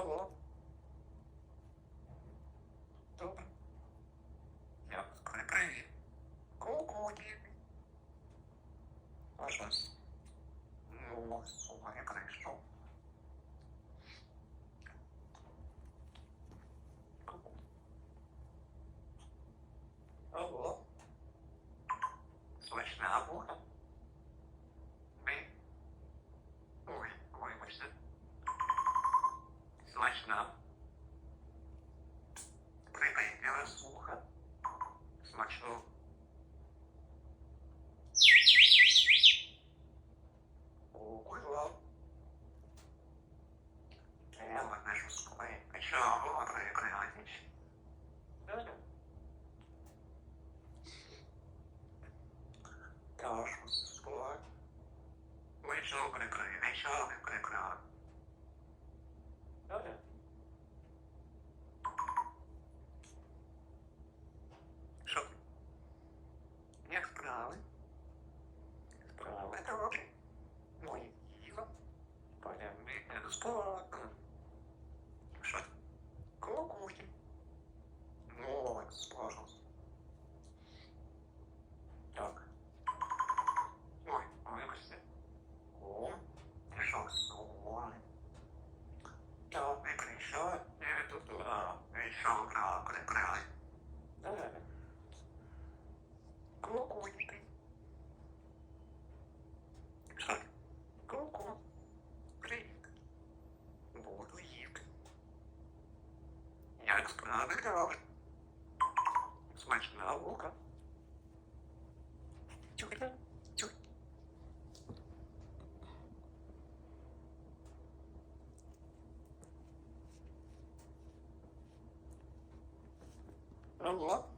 Алло. Добре. Я привіт. Кукуті. А щось? Ну, слухай, я прийшов. Алло. Смачна була? Ми? Ой, вибачте. Смачна. Прикипіла суха. Смачно. Укула. Я виношу з куми. А чого прикриватись? Кашу з куми. Ви чого прикрили? А чого ви прикрили? Що? Як справи? Справи добре. Моє діло. Полягне безплатно. Що? Кукуті. Ну, пожалуйста. Так. Ой, вибачте. О, що сумне. Так, ви прийшли? Я тут, ви що, прикрили? Кукуті. Що? Ку-ку. Привіт. Буду їсти. Як справи добре? Смачна лука. Чуй. Чуй. Алло.